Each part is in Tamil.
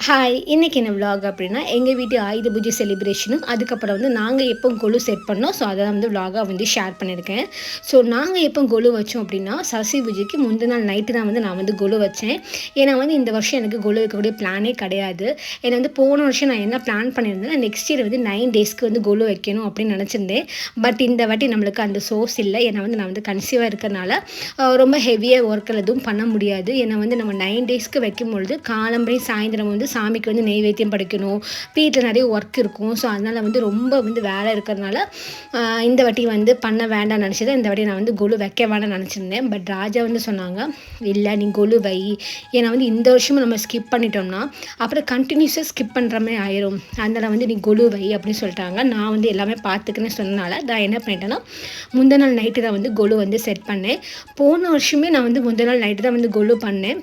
ஹாய்! இன்னைக்கு என்ன விலாக் அப்படின்னா, எங்க வீட்டு ஆயுத பூஜை செலிப்ரேஷனும், அதுக்கப்புறம் வந்து நாங்க எப்போ கொலு செட் பண்ணோம். ஸோ, அத வந்து விலாகா வந்து ஷேர் பண்ணியிருக்கேன். ஸோ, நாங்க எப்போ கொலு வச்சோம் அப்படின்னா, சரஸ்வதி பூஜைக்கு முந்தின நாள் நைட்டு தான் வந்து நான் வந்து கொலு வச்சேன். ஏன்னா வந்து இந்த வருஷம் எனக்கு கொலு வைக்கக்கூடிய பிளானே கிடையாது. ஏன்னா வந்து போன வருஷம் நான் என்ன பிளான் பண்ணியிருந்தேன்னா, நெக்ஸ்ட் இயர் வந்து 9 டேஸ்க்கு வந்து கொலு வைக்கணும் அப்படின்னு நினச்சிருந்தேன். பட் இந்த வாட்டி நம்மளுக்கு அந்த சோர்ஸ் இல்ல. ஏன்னா வந்து நான் வந்து கன்சீவா இருக்கறனால, ரொம்ப ஹெவியா ஒர்க்கள் எதுவும் பண்ண முடியாது. ஏன்னா வந்து நம்ம 9 டேஸ்க்கு வைக்கும்பொழுது, காலம்பறை சாயந்தரம் வந்து சாமிக்கு வந்து நெய்வேத்தியம் படைக்கணும். வீட்ல நெறைய ஒர்க் இருக்கும். ஸோ, அதனால வந்து ரொம்ப வந்து வேலை இருக்கிறதுனால, இந்த வாட்டி வந்து பண்ண வேண்டாம்னு நெனச்சது. இந்த வாட்டி நான் வந்து கொலு வைக்க வேணாம்னு நெனச்சிருந்தேன். பட் ராஜா வந்து சொன்னாங்க, "இல்ல நீ கொலு வை. ஏன்னா வந்து இந்த வருஷமும் நம்ம ஸ்கிப் பண்ணிட்டோம்னா, அப்புறம் கன்டினியூஸா ஸ்கிப் பண்ற மாரி ஆயிரும். அதனால வந்து நீ கொலு வை" அப்படின்னு சொல்லிட்டாங்க. நான் வந்து எல்லாமே பார்த்துக்கிறேன்னு சொன்னனால, நான் என்ன பண்ணிட்டேன்னா, முந்தின நாள் நைட்டு தான் வந்து கொலு வந்து செட் பண்ணேன். போன வருஷமே நான் வந்து முந்தின நாள் நைட்டு தான் வந்து கொலு பண்ணேன்.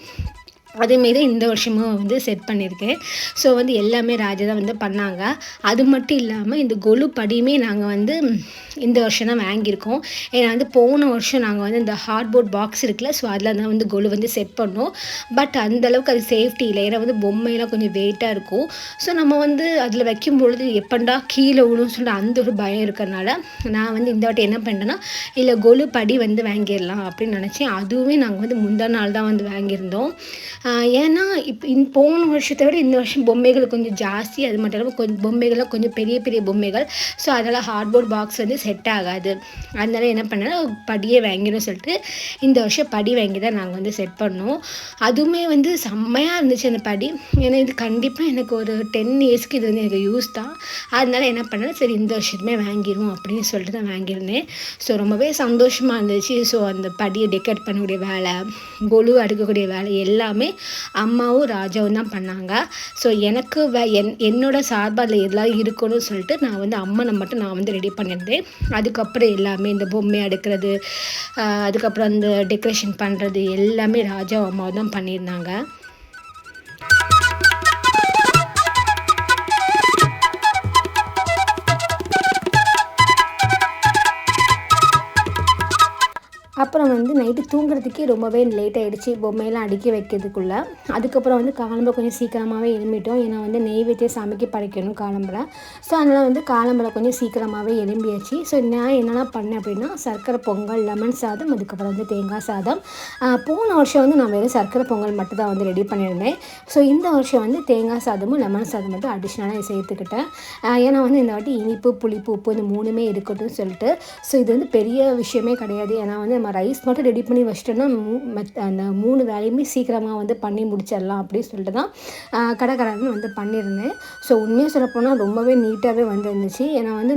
அதேமாரி இந்த வருஷமும் வந்து செட் பண்ணியிருக்கேன். ஸோ வந்து எல்லாமே ராஜா தான் வந்து பண்ணாங்க. அது மட்டும் இல்லாம இந்த கொலு படியுமே நாங்க வந்து இந்த வருஷம் தான் வாங்கியிருக்கோம். ஏன்னா வந்து போன வருஷம் நாங்க வந்து இந்த ஹார்ட்போர்ட் பாக்ஸ் இருக்குல்ல, ஸோ அதில தான் வந்து கொலு வந்து செட் பண்ணோம். பட் அந்த அளவுக்கு அது சேஃப்டி இல்ல. ஏன்னா வந்து பொம்மைலாம் கொஞ்சம் வெயிட்டா இருக்கும். ஸோ நம்ம வந்து அதில வைக்கும்பொழுது எப்படா கீழ விழும்னு சொல்லிட்டு அந்த ஒரு பயம் இருக்கிறனால, நான் வந்து இந்த வாட்டி என்ன பண்ணிட்டேன்னா, இல்ல கொலு படி வந்து வாங்கிடலாம் அப்படின்னு நினச்சேன். அதுவுமே நாங்க வந்து முந்தா நாள் தான் வந்து வாங்கியிருந்தோம். ஏன்னா இப்போ போன வருஷத்த விட இந்த வருஷம் பொம்மைகள் கொஞ்சம் ஜாஸ்தி. அது மட்டும் இல்லாம கொஞ்சம் பொம்மைகள்லாம் கொஞ்சம் பெரிய பெரிய பொம்மைகள். ஸோ அதனால் ஹார்ட்போர்ட் பாக்ஸ் வந்து செட் ஆகாது. அதனால என்ன பண்ணேன்னா, படியே வாங்கிடணும்னு சொல்லிட்டு இந்த வருஷம் படி வாங்கி தான் நாங்கள் வந்து செட் பண்ணோம். அதுவுமே வந்து செம்மையா இருந்துச்சு அந்த படி. ஏன்னா இது கண்டிப்பாக எனக்கு ஒரு 10 இயர்ஸ்க்கு இது வந்து எனக்கு யூஸ் தான். அதனால என்ன பண்ணேன்னா, சரி இந்த வருஷத்துமே வாங்கிருவோம் அப்படின்னு சொல்லிட்டு தான் வாங்கியிருந்தேன். ஸோ ரொம்பவே சந்தோஷமாக இருந்துச்சு. ஸோ அந்த படியை டெக்கரேட் பண்ணக்கூடிய வேலை, கொலு அடுக்கக்கூடிய வேலை எல்லாமே அம்மாவும் ராஜாவும் தான் பண்ணாங்க. ஸோ எனக்கு என்னோட சார்பா அதில் எல்லாம் இருக்கணும்னு சொல்லிட்டு நான் வந்து அம்மனை மட்டும் நான் வந்து ரெடி பண்ணியிருந்தேன். அதுக்கப்புறம் எல்லாமே இந்த பொம்மை அடுக்கிறது, அதுக்கப்புறம் அந்த டெக்கரேஷன் பண்ணுறது எல்லாமே ராஜாவும் அம்மாவும் தான் பண்ணியிருந்தாங்க. அப்புறம் வந்து நைட்டு தூங்குறதுக்கே ரொம்பவே லேட் ஆகிடுச்சு பொம்மையெல்லாம் அடுக்கி வைக்கிறதுக்குள்ள. அதுக்கப்புறம் வந்து காலம்பரை கொஞ்சம் சீக்கிரமாகவே எழும்பிட்டோம். ஏன்னா வந்து நெய்வேத்தியம் சாமிக்கு படைக்கணும் காலம்பரை. ஸோ அதனால் வந்து காலம்பரை கொஞ்சம் சீக்கிரமாகவே எழும்பியாச்சு. ஸோ நான் என்னெல்லாம் பண்ணேன் அப்படின்னா, சர்க்கரை பொங்கல், லெமன் சாதம், அதுக்கப்புறம் வந்து தேங்காய் சாதம். போன வருஷம் வந்து நான் வெறும் சர்க்கரை பொங்கல் மட்டும் தான் வந்து ரெடி பண்ணியிருந்தேன். ஸோ இந்த வருஷம் வந்து தேங்காய் சாதமும் லெமன் சாதம் மட்டும் அடிஷ்னலாக சேர்த்துக்கிட்டேன். ஏன்னா வந்து இந்த வாட்டி இனிப்பு, புளிப்பு, உப்பு இந்த 3மே இருக்கட்டும்னு சொல்லிட்டு. ஸோ இது வந்து பெரிய விஷயமே கிடையாது. ஏன்னா வந்து நம்ம ரைஸ் மட்டும் ரெடி பண்ணி வச்சிட்டோன்னா, அந்த 3 வேலையுமே சீக்கிரமாக வந்து பண்ணி முடிச்சிடலாம் அப்படின்னு சொல்லிட்டு தான் கடகடன்னு வந்து பண்ணியிருந்தேன். ஸோ உண்மையாக சொல்லப்போனால் ரொம்பவே நீட்டாகவே வந்துருந்துச்சு. ஏன்னா வந்து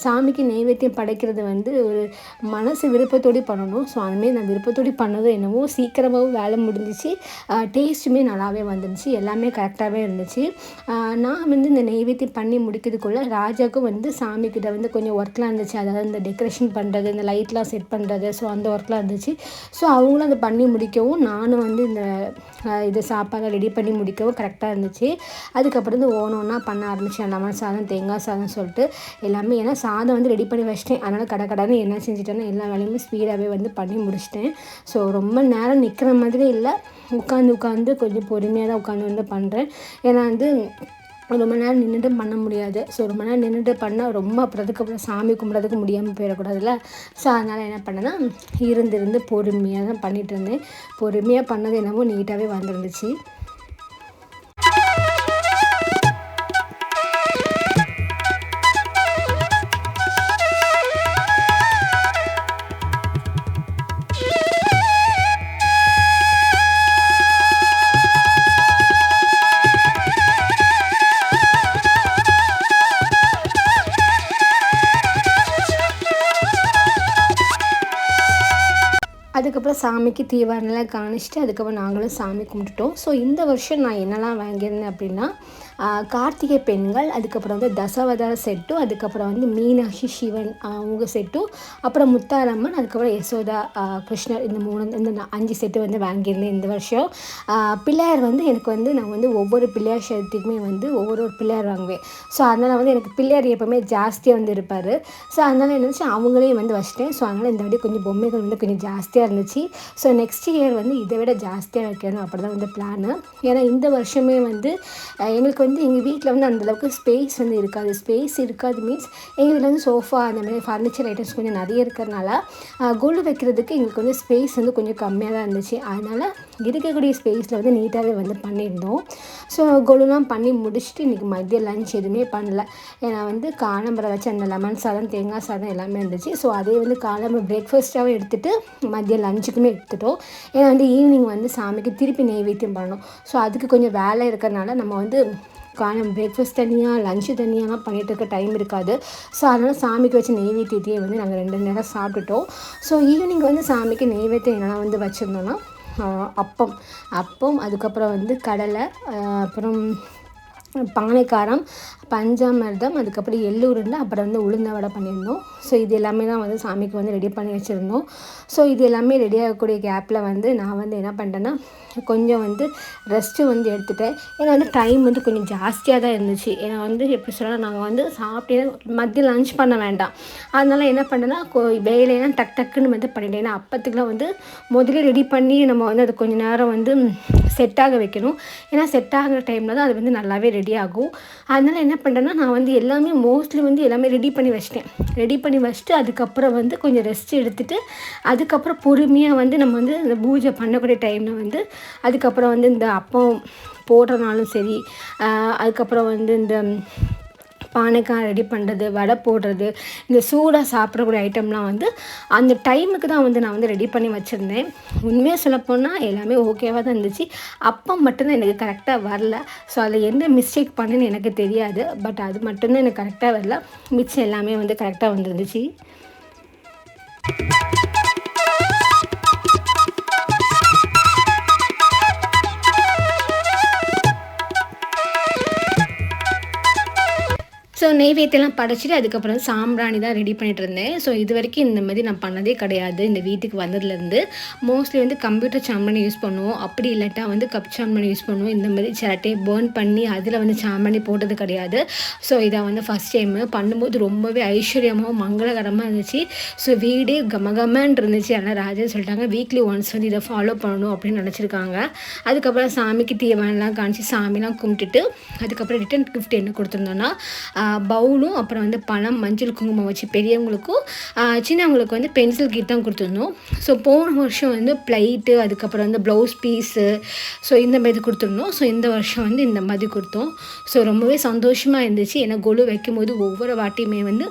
சாமிக்கு நெய்வேத்தியம் படைக்கிறது வந்து ஒரு மனசு விருப்பத்தோடு பண்ணணும். ஸோ அதுமாரி நான் விருப்பத்தோடு பண்ணதும் என்னவோ சீக்கிரமாகவும் வேலை முடிஞ்சிச்சு. டேஸ்ட்டுமே நல்லாவே வந்துருந்துச்சு. எல்லாமே கரெக்டாகவே இருந்துச்சு. நான் வந்து இந்த நெய்வேத்தியம் பண்ணி முடிக்கிறதுக்குள்ளே ராஜாவுக்கும் வந்து சாமிக்கிட்ட வந்து கொஞ்சம் ஒர்க்லாம் இருந்துச்சு. அதாவது இந்த டெக்கரேஷன் பண்ணுறது, இந்த லைட்லாம் செட் பண்ணுறது, ஸோ அந்த ஒர்க்லாம் இருந்துச்சு. ஸோ அவங்களும் அதை பண்ணி முடிக்கவும், நானும் வந்து இந்த இது சாப்பாடை ரெடி பண்ணி முடிக்கவும் கரெக்டாக இருந்துச்சு. அதுக்கப்புறம் வந்து ஒவ்வொன்றா பண்ண ஆரம்பித்தேன். லெமன் சாதம், தேங்காய் சாதம் சொல்லிட்டு எல்லாமே. ஏன்னா சாதம் வந்து ரெடி பண்ணி வச்சிட்டேன். அதனால் கடன்னு என்ன செஞ்சுட்டேன்னா எல்லா வேலையுமே ஸ்பீடாகவே வந்து பண்ணி முடிச்சிட்டேன். ஸோ ரொம்ப நேரம் நிற்கிற மாதிரி இல்லை, உட்காந்து கொஞ்சம் பொறுமையாக தான் உட்காந்து வந்து பண்ணுறேன். ஏன்னா வந்து ரொம்ப நேரம் நின்றுட்டு பண்ண முடியாது. ஸோ ரொம்ப நேரம் நின்றுட்டு பண்ணால் ரொம்ப அதுக்கப்புறம் சாமி கும்பிட்றதுக்கு முடியாமல் போயிடக்கூடாதுல்ல. ஸோ அதனால் என்ன பண்ணேன்னா, இருந்து பொறுமையாக தான் பண்ணிகிட்டு இருந்தேன். பொறுமையாக பண்ணது என்னமோ நீட்டாகவே வந்துருந்துச்சு. அதுக்கப்புறம் சாமிக்கு தீபாவளிலாம் காணிச்சிட்டு அதுக்கப்புறம் நாங்களும் சாமி கும்பிட்டுட்டோம். ஸோ இந்த வருஷம் நான் என்னெல்லாம் வாங்கியிருந்தேன் அப்படின்னா, கார்த்திகை பெண்கள், அதுக்கப்புறம் வந்து தசாவதார செட்டும், அதுக்கப்புறம் வந்து மீனாட்சி சிவன் அவங்க செட்டும், அப்புறம் முத்தாரம்மன், அதுக்கப்புறம் யசோதா கிருஷ்ணர், இந்த 5 செட்டு வந்து வாங்கியிருந்தேன் இந்த வருஷம். பிள்ளையார் வந்து எனக்கு வந்து நான் வந்து ஒவ்வொரு பிள்ளையார் சதுர்த்திக்குமே வந்து ஒவ்வொரு பிள்ளையார் வாங்குவேன். ஸோ அதனால் வந்து எனக்கு பிள்ளையார் எப்போவுமே ஜாஸ்தியாக வந்து இருப்பார். ஸோ அதனால் என்னச்சு அவங்களையும் வந்து வச்சுட்டேன். ஸோ அதனால் இந்த வாட்டி கொஞ்சம் பொம்மைகள் வந்து கொஞ்சம் ஜாஸ்தியாக இருந்துச்சு. ஸோ நெக்ஸ்ட் இயர் வந்து இதை விட ஜாஸ்தியாக வைக்கணும் அப்படி தான் வந்து பிளானு. ஏன்னா இந்த வருஷமே வந்து எங்களுக்கு வந்து எங்கள் வீட்டில் வந்து அந்தளவுக்கு ஸ்பேஸ் வந்து இருக்காது. ஸ்பேஸ் இருக்காது மீன்ஸ் எங்கள் வீட்டில் வந்து சோஃபா அந்த மாதிரி ஃபர்னிச்சர் ஐட்டம்ஸ் கொஞ்சம் நிறைய இருக்கிறனால கொலு வைக்கிறதுக்கு எங்களுக்கு வந்து ஸ்பேஸ் வந்து கொஞ்சம் கம்மியாக தான் இருந்துச்சு. அதனால் இருக்கக்கூடிய ஸ்பேஸில் வந்து நீட்டாகவே வந்து பண்ணியிருந்தோம். ஸோ கொலுலாம் பண்ணி முடிச்சுட்டு இன்றைக்கி மதியம் லஞ்ச் எதுவுமே பண்ணல. ஏன்னா வந்து காலம்பரை வச்சு அந்த லெமன் சாதம், தேங்காய் சாதம் எல்லாமே இருந்துச்சு. ஸோ அதே வந்து காலம்பரை பிரேக்ஃபாஸ்ட்டாகவே எடுத்துகிட்டு மதியம் லஞ்சுக்குமே எடுத்துட்டோம். ஏன்னா வந்து ஈவினிங் வந்து சாமிக்கு திருப்பி நெய்வேத்தியம் பண்ணணும். ஸோ அதுக்கு கொஞ்சம் வேலை இருக்கிறனால நம்ம வந்து காலம் பிரேக்ஃபாஸ்ட் தனியாக லஞ்சு தனியாகலாம் பண்ணிகிட்டு இருக்க டைம் இருக்காது. ஸோ அதனால் சாமிக்கு வச்ச நெய்வேத்தியத்தையே வந்து நாங்கள் 2 நேரம் சாப்பிட்டுட்டோம். ஸோ ஈவினிங் வந்து சாமிக்கு நெய்வேத்தியம் என்னென்னா வந்து வச்சுருந்தோன்னா அப்பம், அதுக்கப்புறம் வந்து கடலை, அப்புறம் பானைக்காரம், பஞ்சாமிர்தம், அதுக்கப்புறம் எள்ளு உருண்டை, அப்புறம் வந்து உளுந்த வடை பண்ணியிருந்தோம். ஸோ இது எல்லாமே தான் வந்து சாமிக்கு வந்து ரெடி பண்ணி வச்சுருந்தோம். ஸோ இது எல்லாமே ரெடி ஆகக்கூடிய கேப்பில் வந்து நான் வந்து என்ன பண்ணிட்டேன்னா கொஞ்சம் வந்து ரெஸ்ட்டு வந்து எடுத்துட்டேன். ஏன்னா வந்து டைம் வந்து கொஞ்சம் ஜாஸ்தியாக தான் இருந்துச்சு. ஏன்னா வந்து எப்படி சொல்லலாம், நாங்கள் வந்து சாப்பிட்டு மதியம் லன்ச் பண்ண வேண்டாம். அதனால் என்ன பண்ணேன்னா வேலையெல்லாம் டக்குன்னு வந்து பண்ணிட்டேன். ஏன்னா அப்பத்துக்குலாம் வந்து முதல்ல ரெடி பண்ணி நம்ம வந்து அது கொஞ்சம் நேரம் வந்து செட்டாக வைக்கணும். ஏன்னா செட் ஆகிற டைமில் தான் அது வந்து நல்லாவே ரெடி ஆகும். அதனால் என்ன பண்ணுறேன்னா நான் வந்து எல்லாமே மோஸ்ட்லி வந்து எல்லாமே ரெடி பண்ணி வச்சுட்டு அதுக்கப்புறம் வந்து கொஞ்சம் ரெஸ்ட் எடுத்துகிட்டு அதுக்கப்புறம் பொறுமையாக வந்து நம்ம வந்து இந்த பூஜை பண்ணக்கூடிய டைமில் வந்து அதுக்கப்புறம் வந்து இந்த அப்பம் போடுறனாலும் சரி, அதுக்கப்புறம் வந்து இந்த பானைக்காய் ரெடி பண்ணுறது, வடை போடுறது, இந்த சூடாக சாப்பிடக்கூடிய ஐட்டம்லாம் வந்து அந்த டைமுக்கு தான் வந்து நான் வந்து ரெடி பண்ணி வச்சுருந்தேன். உண்மையாக சொல்லப்போனால் எல்லாமே ஓகேவாக தான் இருந்துச்சு. அப்போ மட்டும்தான் எனக்கு கரெக்டாக வரல. ஸோ அதில் என்ன மிஸ்டேக் பண்ணேன்னு எனக்கு தெரியாது. பட் அது மட்டும்தான் எனக்கு கரெக்டாக வரல. மிச்சம் எல்லாமே வந்து கரெக்டாக வந்துருந்துச்சு. ஸோ நெய்வேத்தியெல்லாம் படைச்சிட்டு அதுக்கப்புறம் சாம்பிராணி தான் ரெடி பண்ணிகிட்டு இருந்தேன். ஸோ இது வரைக்கும் இந்த மாதிரி நான் பண்ணதே கிடையாது. இந்த வீட்டுக்கு வந்ததுலேருந்து மோஸ்ட்லி வந்து கம்ப்யூட்டர் சாம்பிராணி யூஸ் பண்ணுவோம். அப்படி இல்லாட்டா வந்து கப் சாம்பிராணி யூஸ் பண்ணுவோம். இந்த மாதிரி சிரட்டையை பேர்ன் பண்ணி அதில் வந்து சாம்பிராணி போட்டது கிடையாது. ஸோ இதை வந்து ஃபஸ்ட் டைமு பண்ணும்போது ரொம்பவே ஐஸ்வர்யமாகவும் மங்களகரமாக இருந்துச்சு. ஸோ வீடே கமகமன்னு இருந்துச்சு. ஆனால் ராஜா சொல்லிட்டாங்க வீக்லி ஒன்ஸ் வந்து இதை ஃபாலோ பண்ணணும் அப்படின்னு நினச்சிருக்காங்க. அதுக்கப்புறம் சாமிக்கு தீவனம்லாம் காமிச்சு சாமிலாம் கும்பிட்டுட்டு அதுக்கப்புறம் ரிட்டன் கிஃப்ட் என்ன கொடுத்துருந்தோன்னா பவுலும், அப்புறம் வந்து பழம், மஞ்சள் குங்குமம் வச்சு பெரியவங்களுக்கும் சின்னவங்களுக்கு வந்து பென்சில் கிட் தான் கொடுத்துருந்தோம். ஸோ போன வருஷம் வந்து ப்ளைட்டு, அதுக்கப்புறம் வந்து ப்ளவுஸ் பீஸு, ஸோ இந்த மாதிரி கொடுத்துருந்தோம். ஸோ இந்த வருஷம் வந்து இந்த மாதிரி கொடுத்தோம். ஸோ ரொம்பவே சந்தோஷமாக இருந்துச்சு. ஏன்னா கொலு வைக்கும்போது ஒவ்வொரு வாட்டியுமே வந்து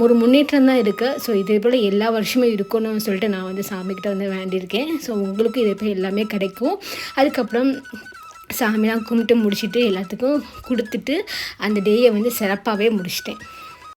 ஒரு முன்னேற்றம் தான் இருக்குது. ஸோ இதே போல் எல்லா வருஷமே இருக்கணும்னு சொல்லிட்டு நான் வந்து சாமிக்கிட்ட வந்து வேண்டியிருக்கேன். ஸோ உங்களுக்கும் இதே போல் எல்லாமே கிடைக்கும். அதுக்கப்புறம் சாமிலாம் கும்பிட்டு முடிச்சுட்டு எல்லாத்துக்கும் கொடுத்துட்டு அந்த டேயை வந்து சிறப்பாகவே முடிச்சிட்டேன்.